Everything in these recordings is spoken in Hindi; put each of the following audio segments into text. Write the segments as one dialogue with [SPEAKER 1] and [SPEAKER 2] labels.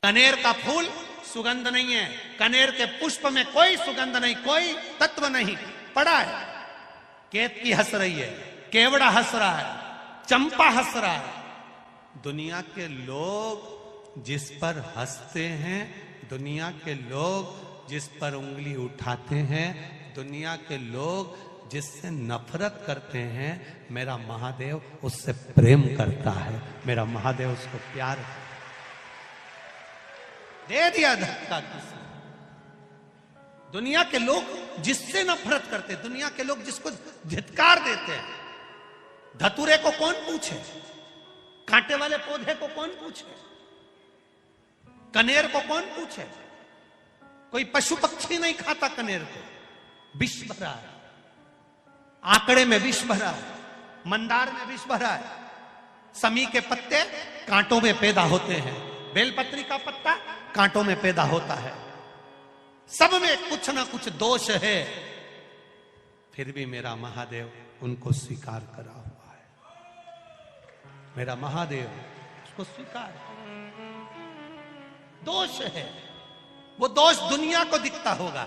[SPEAKER 1] कनेर का फूल सुगंध नहीं है, कनेर के पुष्प में कोई सुगंध नहीं, कोई तत्व नहीं पड़ा है। केतकी हंस रही है, केवड़ा हंस रहा है, चंपा हंस रहा है। दुनिया के लोग जिस पर हंसते हैं, दुनिया के लोग जिस पर उंगली उठाते हैं, दुनिया के लोग जिससे नफरत करते हैं, मेरा महादेव उससे प्रेम करता है, मेरा महादेव उसको प्यार दे दिया धक्का किसी। दुनिया के लोग जिससे नफरत करते, दुनिया के लोग जिसको धिक्कार देते हैं, धतूरे को कौन पूछे, कांटे वाले पौधे को कौन पूछे, कनेर को कौन पूछे। कोई पशु पक्षी नहीं खाता कनेर को। विष भरा है, आंकड़े में विष भरा है, मंदार में विष भरा है। समी के पत्ते कांटों में पैदा होते हैं, बेलपत्री का पत्ता कांटों में पैदा होता है। सब में कुछ ना कुछ दोष है, फिर भी मेरा महादेव उनको स्वीकार करा हुआ है। मेरा महादेव उसको स्वीकार, दोष है, वो दोष दुनिया को दिखता होगा।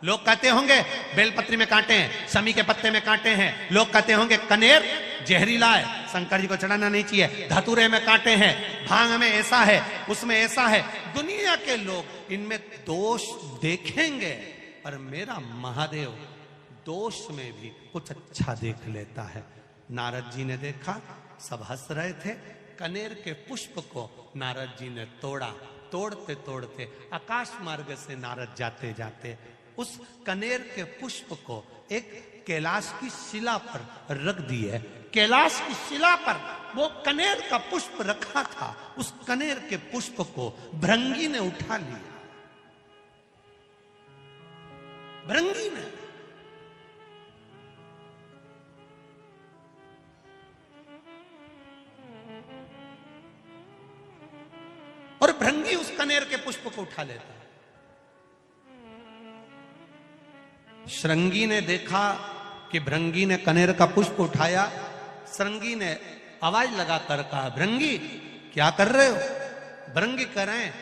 [SPEAKER 1] लोग कहते होंगे बेलपत्री में कांटे हैं, समी के पत्ते में कांटे हैं। लोग कहते होंगे कनेर जहरीला है, शंकर जी को चढ़ाना नहीं चाहिए। धतूरे में कांटे हैं, भांग में ऐसा है, उसमें ऐसा है। दुनिया के लोग इनमें दोष देखेंगे, पर मेरा महादेव दोष में भी कुछ अच्छा देख लेता है। नारद जी ने देखा, सब हंस रहे थे। कनेर के पुष्प को नारद जी ने तोड़ा। तोड़ते तोड़ते आकाश मार्ग से नारद जाते जाते उस कनेर के पुष्प को एक कैलाश की शिला पर रख दिए। कैलाश की शिला पर वो कनेर का पुष्प रखा था, उस कनेर के पुष्प को भृंगी ने उठा लिया। भृंगी ने और भृंगी उस कनेर के पुष्प को उठा लेता है। श्रृंगी ने देखा कि भृंगी ने कनेर का पुष्प उठाया। श्रृंगी ने आवाज लगाकर कहा, भृंगी क्या कर रहे हो? भृंगी कह रहे हैं,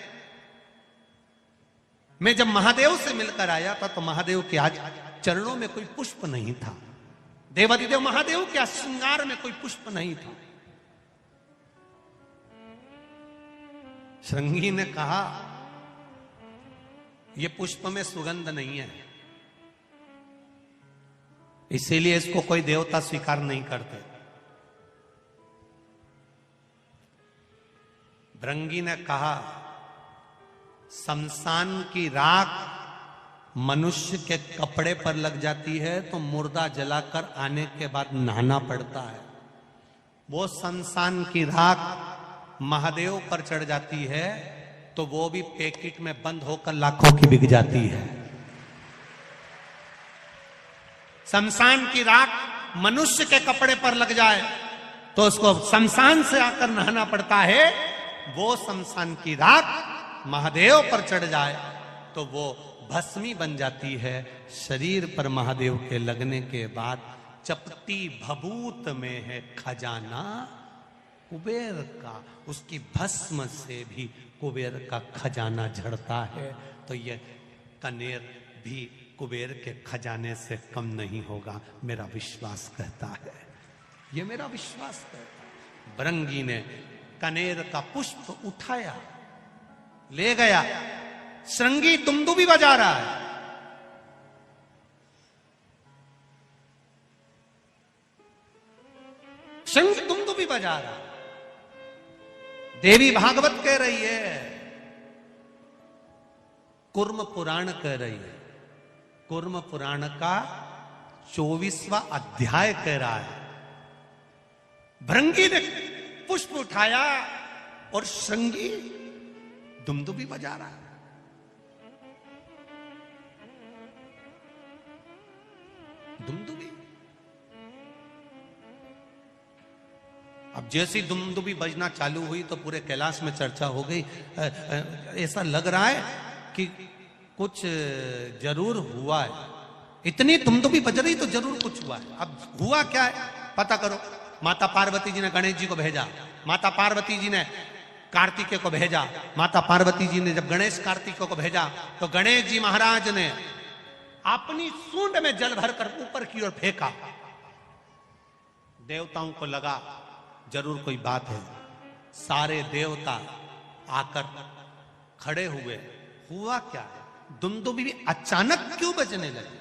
[SPEAKER 1] मैं जब महादेव से मिलकर आया था तो महादेव के आज चरणों में कोई पुष्प नहीं था। देवादिदेव महादेव के श्रृंगार में कोई पुष्प नहीं था। श्रृंगी ने कहा, यह पुष्प में सुगंध नहीं है, इसीलिए इसको कोई देवता स्वीकार नहीं करते। भृंगी ने कहा, शमशान की राख मनुष्य के कपड़े पर लग जाती है तो मुर्दा जलाकर आने के बाद नहाना पड़ता है। वो शमशान की राख महादेव पर चढ़ जाती है तो वो भी पैकेट में बंद होकर लाखों की बिक जाती है। शमशान की राख मनुष्य के कपड़े पर लग जाए तो उसको शमशान से आकर नहाना पड़ता है। वो शमशान की राख महादेव पर चढ़ जाए तो वो भस्मी बन जाती है। शरीर पर महादेव के लगने के बाद चपटी भभूत में है खजाना कुबेर का, उसकी भस्म से भी कुबेर का खजाना झड़ता है। तो ये कनेर भी कुबेर के खजाने से कम नहीं होगा, मेरा विश्वास कहता है। ये मेरा विश्वास कहता है। भृंगी ने कनेर का पुष्प उठाया, ले गया। श्रृंगी दुमदुमी बजा रहा है। श्रृंगी दुमदुमी बजा रहा है। देवी भागवत कह रही है, कुर्म पुराण कह रही है। कुर्म पुराण का 24वां अध्याय कह रहा है, भृंगी ने पुष्प उठाया और श्रृंगी दुमदुमी बजा रहा है। दुमदुमी। अब जैसी दुमदुमी बजना चालू हुई तो पूरे कैलाश में चर्चा हो गई। ऐसा लग रहा है कि कुछ जरूर हुआ है। इतनी दुमदुमी बज रही तो जरूर कुछ हुआ है। अब हुआ क्या है पता करो। माता पार्वती जी ने गणेश जी को भेजा, माता पार्वती जी ने कार्तिकेय को भेजा। माता पार्वती जी ने जब गणेश कार्तिकेय को भेजा तो गणेश जी महाराज ने अपनी सूंड में जल भरकर ऊपर की ओर फेंका। देवताओं को लगा जरूर कोई बात है। सारे देवता आकर खड़े हुए, हुआ क्या है? दुमदुमी भी अचानक क्यों बजने लगे?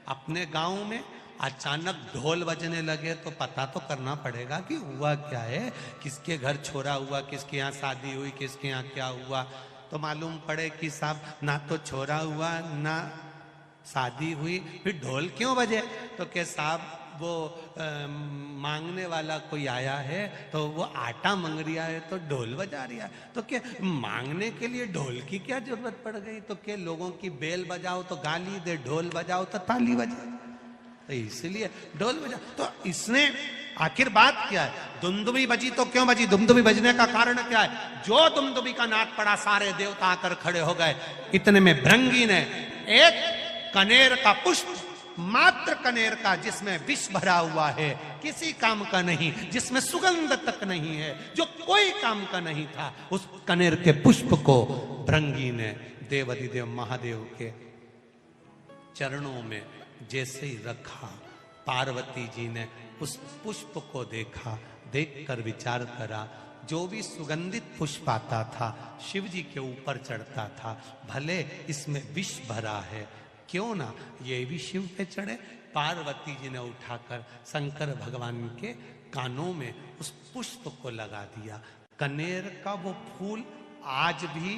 [SPEAKER 1] अपने गांव में अचानक ढोल बजने लगे तो पता तो करना पड़ेगा कि हुआ क्या है, किसके घर छोरा हुआ, किसके यहाँ शादी हुई, किसके यहाँ क्या हुआ। तो मालूम पड़े कि साहब ना तो छोरा हुआ ना शादी हुई, फिर ढोल क्यों बजे? तो के साहब वो मांगने वाला कोई आया है तो वो आटा मांग रिया है तो ढोल बजा रिया है। तो क्या मांगने के लिए ढोल की क्या जरूरत पड़ गई? तो क्या लोगों की बेल बजाओ तो गाली दे, ढोल बजाओ तो ताली बजाओ, तो इसलिए ढोल बजा। तो इसने आखिर बात क्या है? दुमदुमी बजी तो क्यों बजी? दुमदुमी बजने का कारण क्या है? जो दुमदुमी का नाद पड़ा सारे देवता आकर खड़े हो गए। इतने में भृंगी ने एक कनेर का पुष्प, मात्र कनेर का, जिसमें विष भरा हुआ है, किसी काम का नहीं, जिसमें सुगंध तक नहीं है, जो कोई काम का नहीं था, उस कनेर के पुष्प को भृंगी ने देवाधिदेव महादेव के चरणों में जैसे ही रखा, पार्वती जी ने उस पुष्प को देखा, देखकर विचार करा, जो भी सुगंधित पुष्प आता था शिव जी के ऊपर चढ़ता था, भले इसमें विष भरा है, क्यों ना ये भी शिव पे चढ़े। पार्वती जी ने उठाकर शंकर भगवान के कानों में उस पुष्प को लगा दिया। कनेर का वो फूल आज भी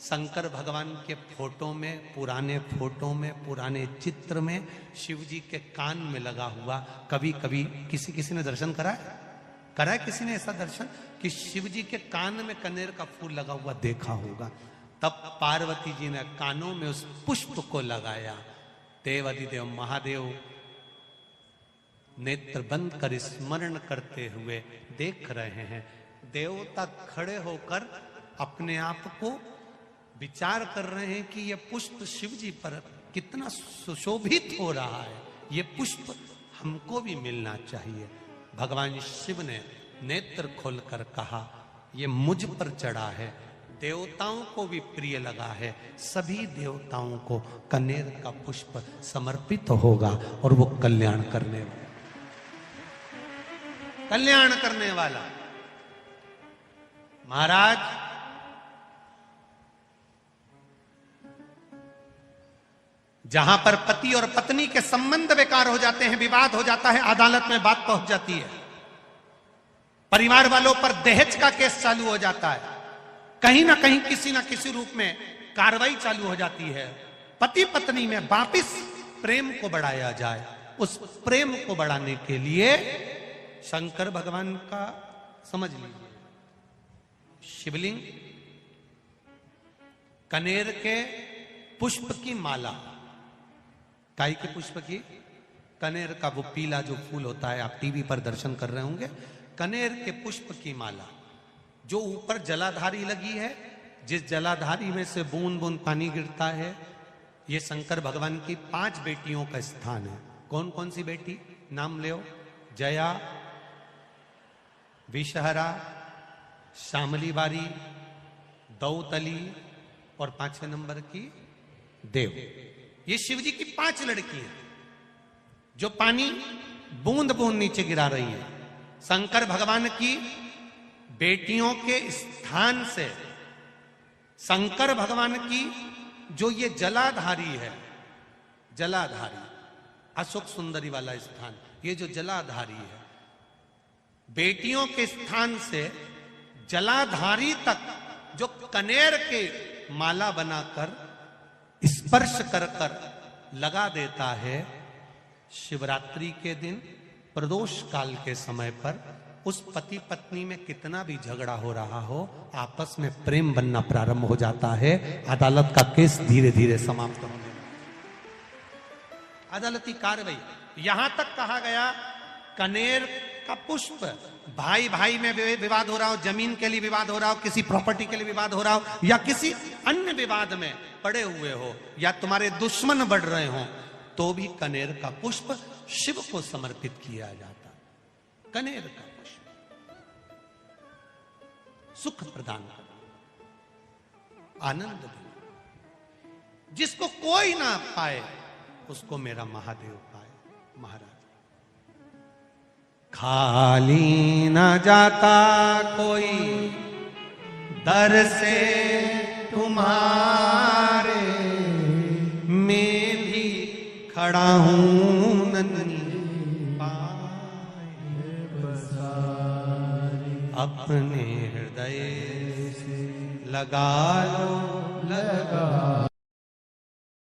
[SPEAKER 1] शंकर भगवान के फोटो में, पुराने फोटो में, पुराने चित्र में शिव जी के कान में लगा हुआ। कभी कभी किसी ने दर्शन करा है किसी ने ऐसा दर्शन कि शिव जी के कान में कनेर का फूल लगा हुआ देखा होगा। तब पार्वती जी ने कानों में उस पुष्प को लगाया। देवाधिदेव महादेव नेत्र बंद कर स्मरण करते हुए देख रहे हैं। देवता खड़े होकर अपने आप को विचार कर रहे हैं कि यह पुष्प शिव जी पर कितना सुशोभित हो रहा है, ये पुष्प हमको भी मिलना चाहिए। भगवान शिव ने नेत्र खोलकर कहा, यह मुझ पर चढ़ा है, देवताओं को भी प्रिय लगा है, सभी देवताओं को कनेर का पुष्प समर्पित होगा और वो कल्याण करने वाला। महाराज जहां पर पति और पत्नी के संबंध बेकार हो जाते हैं, विवाद हो जाता है, अदालत में बात पहुंच जाती है, परिवार वालों पर दहेज का केस चालू हो जाता है, कहीं ना कहीं किसी ना किसी रूप में कार्रवाई चालू हो जाती है, पति पत्नी में वापिस प्रेम को बढ़ाया जाए। उस प्रेम को बढ़ाने के लिए शंकर भगवान का समझ लीजिए शिवलिंग, कनेर के पुष्प की माला, काई के पुष्प की, कनेर का वो पीला जो फूल होता है, आप टीवी पर दर्शन कर रहे होंगे, कनेर के पुष्प की माला जो ऊपर जलाधारी लगी है, जिस जलाधारी में से बूंद बूंद पानी गिरता है, ये शंकर भगवान की 5 बेटियों का स्थान है। कौन कौन सी बेटी? नाम ले, जया, विषहरा, श्यामली बारी, दौतली और 5वें नंबर की देव। ये शिव जी की 5 लड़की हैं जो पानी बूंद बूंद नीचे गिरा रही है। शंकर भगवान की बेटियों के स्थान से शंकर भगवान की जो ये जलाधारी है, जलाधारी अशोक सुंदरी वाला स्थान, ये जो जलाधारी है, बेटियों के स्थान से जलाधारी तक जो कनेर के माला बनाकर स्पर्श कर कर लगा देता है, शिवरात्रि के दिन प्रदोष काल के समय पर उस पति पत्नी में कितना भी झगड़ा हो रहा हो, आपस में प्रेम बनना प्रारंभ हो जाता है। अदालत का केस धीरे धीरे समाप्त होने लगता है। अदालती कार्रवाई, यहां तक कहा गया कनेर का पुष्प, भाई भाई में विवाद हो रहा हो, जमीन के लिए विवाद हो रहा हो, किसी प्रॉपर्टी के लिए विवाद हो रहा हो, या किसी अन्य विवाद में पड़े हुए हो, या तुम्हारे दुश्मन बढ़ रहे हो, तो भी कनेर का पुष्प शिव को समर्पित किया जाता। कनेर का पुष्प सुख प्रदान करना, आनंद देना। जिसको कोई ना पाए उसको मेरा महादेव पाए। महाराज खाली ना जाता कोई दर से तुम्हारे, मैं भी खड़ा हूं नन्ही पाए, अपने हृदय से लगा लो लगा